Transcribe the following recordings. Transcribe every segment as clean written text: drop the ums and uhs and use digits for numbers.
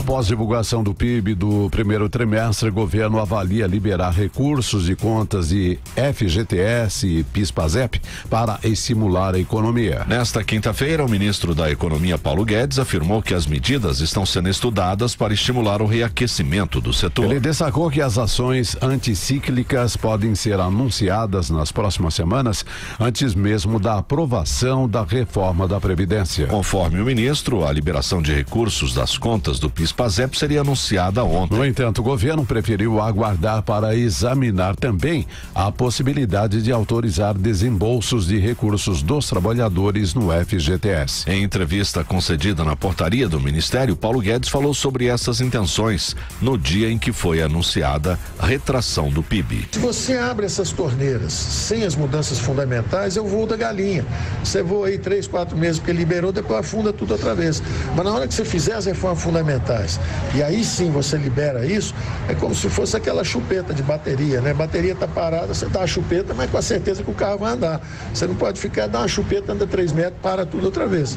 Após divulgação do PIB do primeiro trimestre, o governo avalia liberar recursos de contas de FGTS e PIS/PASEP para estimular a economia. Nesta quinta-feira, o ministro da Economia, Paulo Guedes, afirmou que as medidas estão sendo estudadas para estimular o reaquecimento do setor. Ele destacou que as ações anticíclicas podem ser anunciadas nas próximas semanas, antes mesmo da aprovação da reforma da Previdência. Conforme o ministro, a liberação de recursos das contas do PIS/PASEP seria anunciada ontem. No entanto, o governo preferiu aguardar para examinar também a possibilidade de autorizar desembolsos de recursos dos trabalhadores no FGTS. Em entrevista concedida na portaria do Ministério, Paulo Guedes falou sobre essas intenções no dia em que foi anunciada a retração do PIB. Se você abre essas torneiras sem as mudanças fundamentais, é o voo da galinha. Você voa aí 3, 4 meses porque liberou, depois afunda tudo outra vez. Mas na hora que você fizer as reformas fundamentais, e aí sim você libera isso, é como se fosse aquela chupeta de bateria, né? A bateria está parada, você dá a chupeta, mas com a certeza que o carro vai andar. Você não pode ficar, dá uma chupeta, anda 3 metros, para tudo outra vez.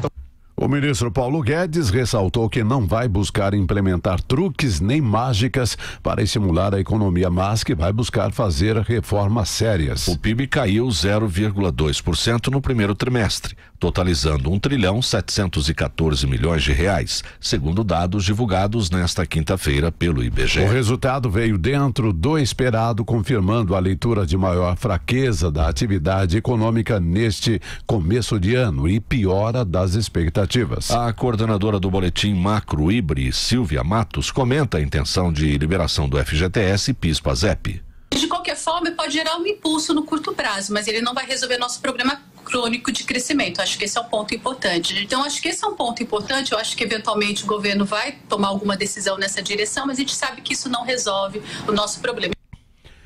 O ministro Paulo Guedes ressaltou que não vai buscar implementar truques nem mágicas para estimular a economia, mas que vai buscar fazer reformas sérias. O PIB caiu 0,2% no primeiro trimestre, totalizando R$1,714 bilhões, segundo dados divulgados nesta quinta-feira pelo IBGE. O resultado veio dentro do esperado, confirmando a leitura de maior fraqueza da atividade econômica neste começo de ano e piora das expectativas. A coordenadora do Boletim Macro IBRE, Silvia Matos, comenta a intenção de liberação do FGTS e PIS/PASEP. De qualquer forma, pode gerar um impulso no curto prazo, mas ele não vai resolver nosso problema crônico de crescimento. Acho que esse é um ponto importante. Então, acho que esse é um ponto importante. Eu acho que, eventualmente, o governo vai tomar alguma decisão nessa direção, mas a gente sabe que isso não resolve o nosso problema.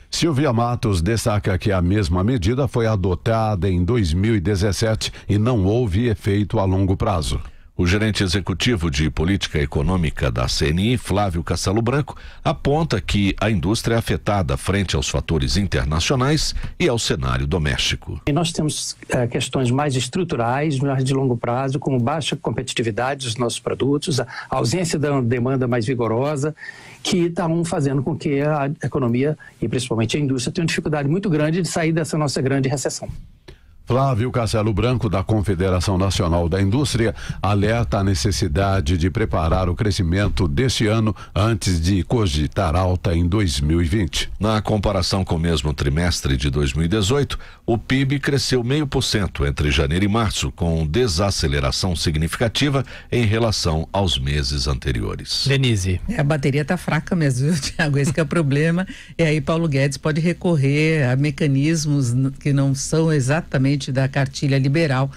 Silvia Matos destaca que a mesma medida foi adotada em 2017 e não houve efeito a longo prazo. O gerente executivo de política econômica da CNI, Flávio Castelo Branco, aponta que a indústria é afetada frente aos fatores internacionais e ao cenário doméstico. E nós temos questões mais estruturais, mais de longo prazo, como baixa competitividade dos nossos produtos, a ausência da demanda mais vigorosa, que estão fazendo com que a economia e principalmente a indústria tenham dificuldade muito grande de sair dessa nossa grande recessão. Flávio Castelo Branco, da Confederação Nacional da Indústria, alerta a necessidade de preparar o crescimento deste ano antes de cogitar alta em 2020. Na comparação com o mesmo trimestre de 2018, o PIB cresceu 0,5% entre janeiro e março, com desaceleração significativa em relação aos meses anteriores. Denise. A bateria está fraca mesmo, viu, Tiago? Esse que é o problema. E aí Paulo Guedes pode recorrer a mecanismos que não são exatamente da cartilha liberal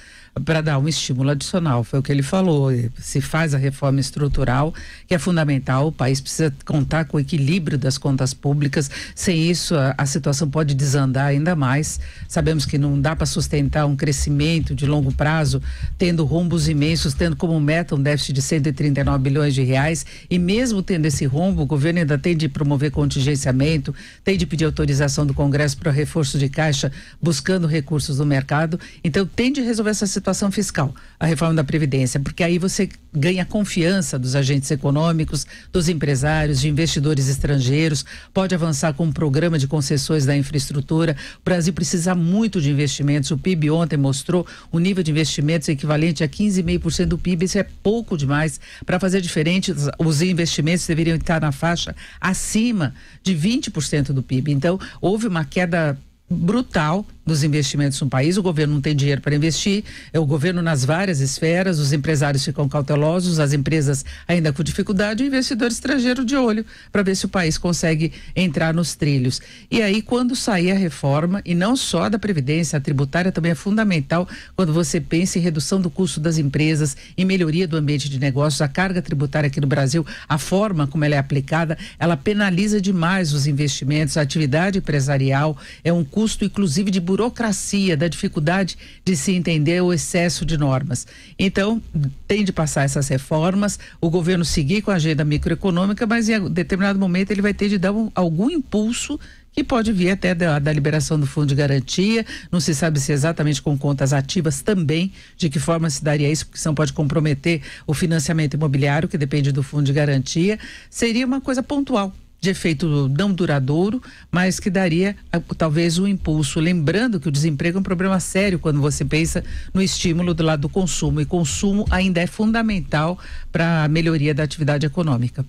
para dar um estímulo adicional, foi o que ele falou. Se faz a reforma estrutural, que é fundamental, o país precisa contar com o equilíbrio das contas públicas, sem isso a situação pode desandar ainda mais. Sabemos que não dá para sustentar um crescimento de longo prazo, tendo rombos imensos, tendo como meta um déficit de 139 bilhões de reais, e mesmo tendo esse rombo, o governo ainda tem de promover contingenciamento, tem de pedir autorização do Congresso para reforço de caixa, buscando recursos no mercado. Então tem de resolver essa situação fiscal, a reforma da Previdência, porque aí você ganha confiança dos agentes econômicos, dos empresários, de investidores estrangeiros, pode avançar com um programa de concessões da infraestrutura. O Brasil precisa muito de investimentos. O PIB ontem mostrou um nível de investimentos equivalente a 15,5% do PIB. Isso é pouco demais. Para fazer diferente, os investimentos deveriam estar na faixa acima de 20% do PIB. Então, houve uma queda brutal dos investimentos no país. O governo não tem dinheiro para investir, é o governo nas várias esferas, os empresários ficam cautelosos, as empresas ainda com dificuldade, o investidor estrangeiro de olho para ver se o país consegue entrar nos trilhos. E aí, quando sair a reforma, e não só da Previdência, a tributária também é fundamental quando você pensa em redução do custo das empresas, em melhoria do ambiente de negócios. A carga tributária aqui no Brasil, a forma como ela é aplicada, ela penaliza demais os investimentos, a atividade empresarial, é um custo inclusive de burocracia, da dificuldade de se entender o excesso de normas. Então, tem de passar essas reformas, o governo seguir com a agenda microeconômica, mas em determinado momento ele vai ter de dar algum impulso que pode vir até da liberação do fundo de garantia. Não se sabe se exatamente com contas ativas também, de que forma se daria isso, porque senão pode comprometer o financiamento imobiliário, que depende do fundo de garantia. Seria uma coisa pontual, de efeito não duradouro, mas que daria talvez um impulso. Lembrando que o desemprego é um problema sério quando você pensa no estímulo do lado do consumo, e consumo ainda é fundamental para a melhoria da atividade econômica.